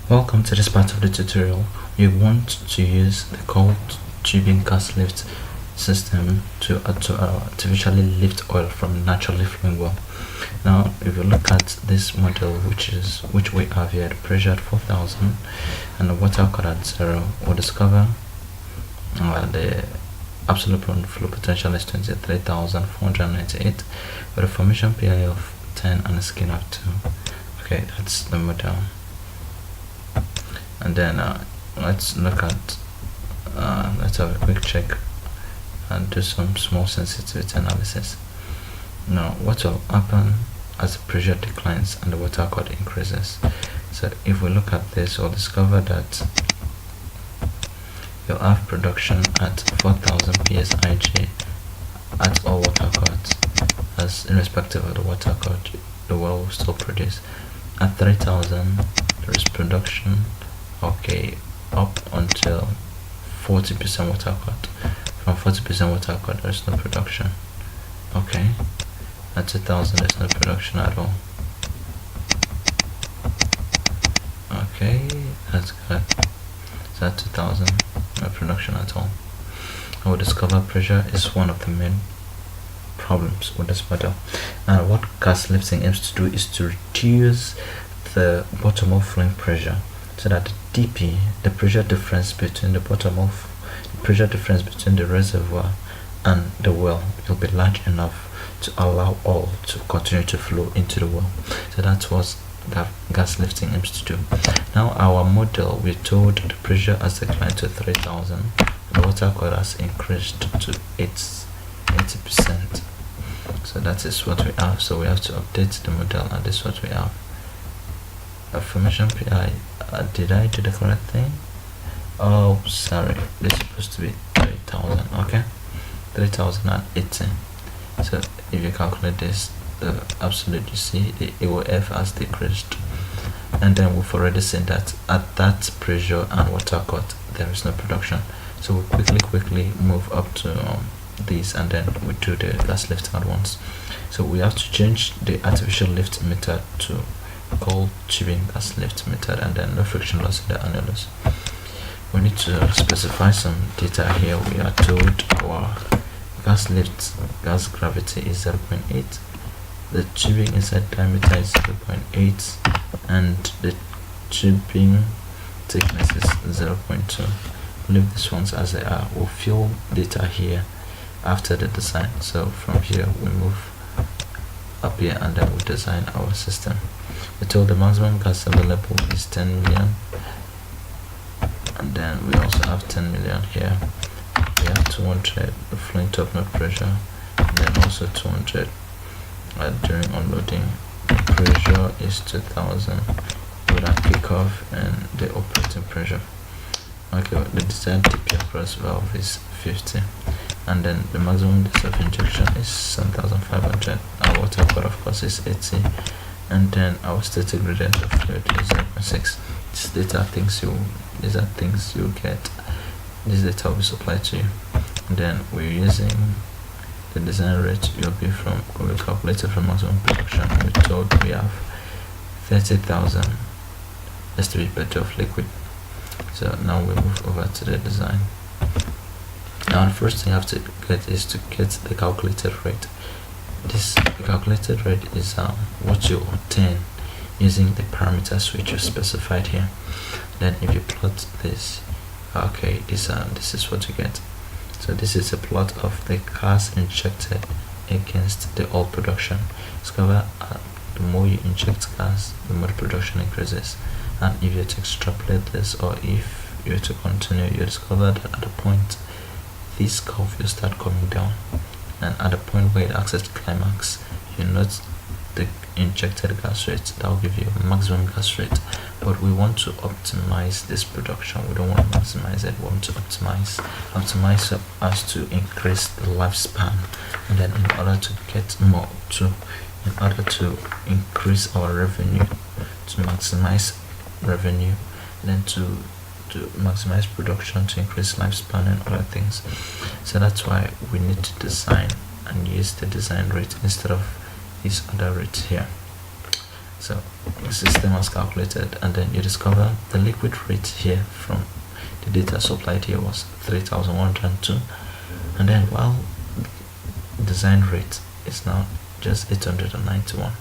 Welcome to this part of the tutorial. We want to use the coiled tubing gas lift system to artificially lift oil from naturally flowing well. Now, if you look at this model, which we have here, the pressure at 4,000 and the water cut at 0, we'll discover the absolute flow potential is 23,498 with a formation PI of 10 and a skin of 2. Okay, that's the model. And then let's look at let's have a quick check and do some small sensitivity analysis. Now, what will happen as the pressure declines and the water cut increases? So if we look at this, we'll discover that you'll have production at 4,000 psig at all water cuts, as irrespective of the water cut, the well will still produce. At 3,000 there is production, okay, up until 40% water cut. From 40% water cut there is no production. Okay, at 2,000 there's no production at all. Okay, that's good. So at 2,000 no production at all. I will discover pressure is one of the main problems with this model, and what gas lifting aims to do is to reduce the bottom flowing pressure, so that the DP, the pressure difference between the pressure between the reservoir and the well, will be large enough to allow oil to continue to flow into the well. So that's what gas lifting aims to do. Now, our model, we told the pressure has declined to 3,000, the water cut has increased to 80%. So that is what we have. So we have to update the model, and this is what we have. Formation PI, did I do the correct thing? Oh, sorry, this is supposed to be 3,000. okay, 3,080. So if you calculate this, the absolute, you see the AOF has decreased, and then we've already seen that at that pressure and water cut there is no production. So we'll quickly move up to this, and then we do the gas lift at once. So we have to change the artificial lift method to coiled tubing gas lift method, and then no friction loss in the annulus. We need to specify some data here. We are told our gas lift gas gravity is 0.8, the tubing inside diameter is 0.8, and the tubing thickness is 0.2. Leave these ones as they are. We'll fill data here after the design. So from here we move up here, and then we design our system. We told the maximum gas available is 10 million, and then we also have 10 million here. We have 200 flowing top note pressure, and then also 200 during unloading. The pressure is 2,000 with a kickoff, and the operating pressure. Okay, the desired DP across valve is 50, and then the maximum depth of injection is 7,500. Our water cut, of course, is 80, and then our static gradient of fluid is 0.6. These are things you get. This data will be supplied to you, and then we're using the design rate. We calculated from maximum production. We told we have 30,000 STB per joule of liquid. So now we move over to the design. Now the first thing you have to get is to get the calculated rate. The calculated rate is what you obtain using the parameters which you specified here. Then if you plot this, okay, this is what you get. So this is a plot of the gas injected against the oil production. Discover the more you inject gas, the more the production increases. And if you to extrapolate this, or if you were to continue, you discover that at the point this curve will start coming down, and at the point where it accesses climax, you note the injected gas rate. That will give you a maximum gas rate. But we want to optimize this production. We don't want to maximize it, we want to optimize as to increase the lifespan, and then in order to get more in order to increase our revenue, to maximize revenue, and then to maximize production, to increase lifespan and other things. So that's why we need to design and use the design rate instead of these other rates here. So the system has calculated, and then you discover the liquid rate here from the data supplied here was 3,102, and then while design rate is now just 891.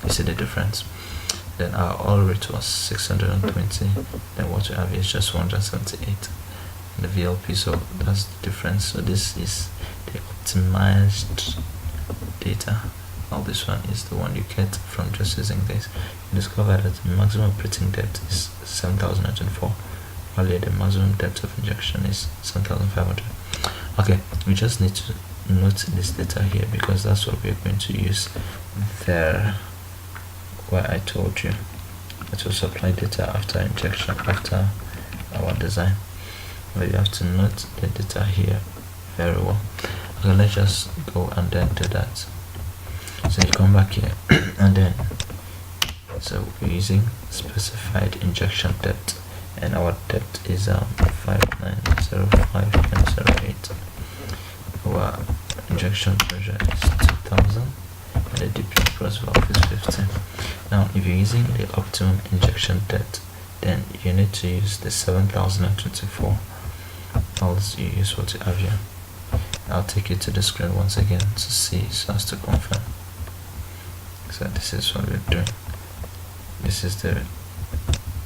You see the difference? Then our oil rate was 620, then what we have is just 178 in the VLP, so that's the difference. So this is the optimized data. Now this one is the one you get from just using this. You discover that the maximum operating depth is 7,004, while the maximum depth of injection is 7,500. Okay, we just need to note this data here because that's what we're going to use there, where I told you it will supply data after injection, after our design. But you have to note the data here very well. Okay, let's just go and then do that. So you come back here and then, so we're using specified injection depth, and our depth is 5905.08. Our injection pressure is 2000, and the DPM plus valve is 15. Now if you're using the optimum injection depth, then you need to use the 7024, else you use what you have here. I'll take you to the screen once again to see, so as to confirm. So this is what we're doing. This is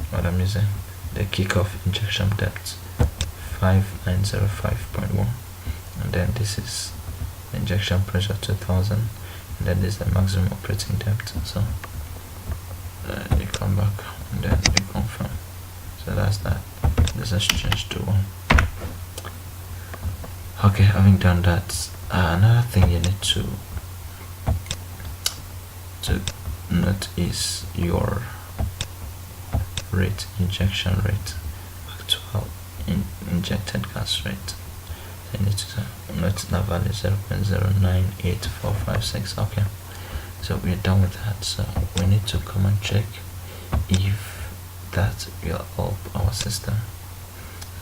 what I'm using, the kickoff injection depth 5905.1, and then this is injection pressure 2000, and then this is the maximum operating depth. So you come back and then you confirm. So that's that. This has changed to 1. Okay, having done that, another thing you need to note is your rate, injection rate, actual injected gas rate. You need to note that value 0.098456. Okay, so we're done with that. So we need to come and check if that will help our system.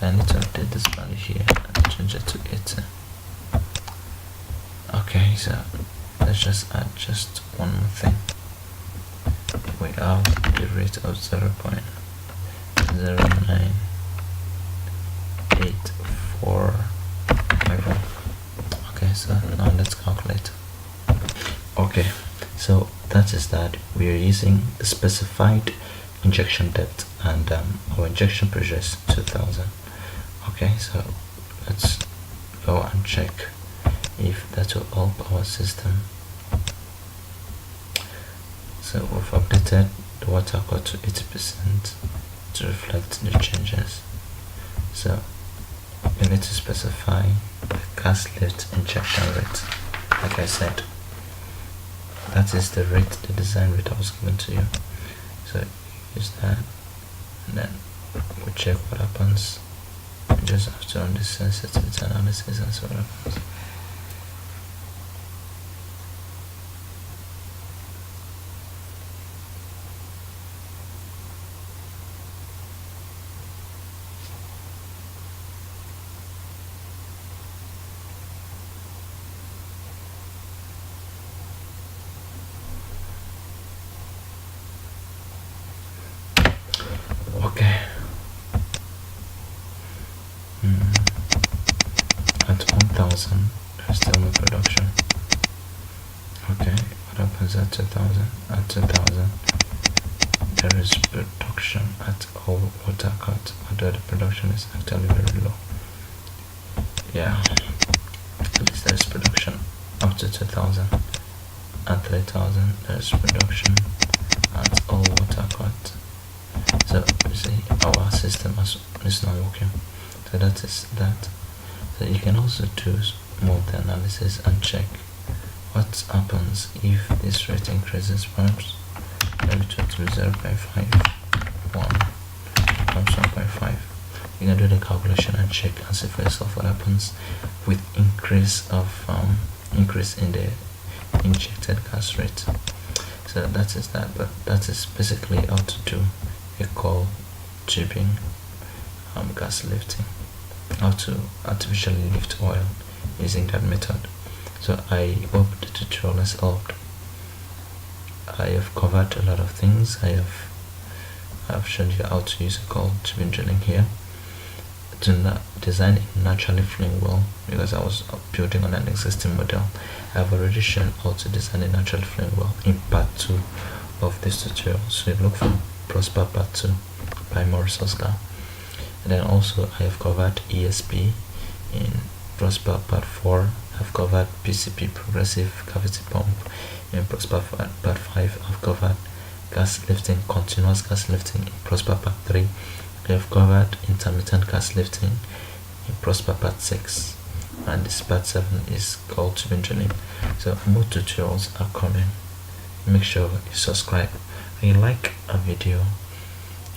I need to update this value here and change it to 80. Okay, so let's just add just one more thing. We have the rate of 0.098451. Okay, so now let's calculate. Okay, so that is that we are using the specified injection depth, and our injection pressure is 2000. Okay, so let's go and check if that will help our system. So we've updated the water cut to 80% to reflect the changes. So we need to specify the gas lift injection rate. Like I said, that is the rate, the design rate I was given to you. So use that, and then we check what happens. We just have to run the sensitivity analysis and see what happens. Okay. At 1000, there's still no production. Okay, what happens at 2000? At 2000, there is production at all water cut, although the production is actually very low. Yeah, at least there is production up to 2000. At 3000, there is production at all water cut. So you see, our system is not working. So that is that. So you can also do more the analysis and check what happens if this rate increases. Perhaps maybe to 0.51 becomes 1.5. You can do the calculation and check and see for yourself what happens with increase in the injected gas rate. So that is that, but that is basically how to do a coil tubing gas lifting, how to artificially lift oil using that method. So I hope the tutorial has helped. I have covered a lot of things. I've shown you how to use a coiled tube engineering here to design a naturally flowing well, because I was building on an existing model. I've already shown how to design a naturally flowing well in part 2 of this tutorial, so look for Prosper part 2 by Maurice Oscar. And then also I have covered ESP in Prosper part 4. I've covered PCP, progressive cavity pump, in Prosper part 5. I've covered gas lifting, continuous gas lifting in Prosper part 3. I have covered intermittent gas lifting in Prosper part 6, and this part 7 is called tube engineering. So more tutorials are coming. Make sure you subscribe and you like a video,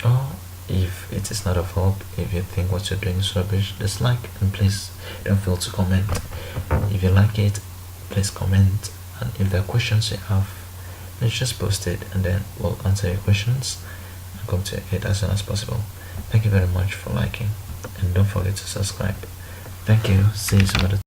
or if it is not of help, if you think what you're doing is rubbish, dislike, and please don't fail to comment. If you like it, please comment, and if there are questions you have, let's just post it and then we'll answer your questions and come to it as soon as possible. Thank you very much for liking, and don't forget to subscribe. Thank you. See you some other time.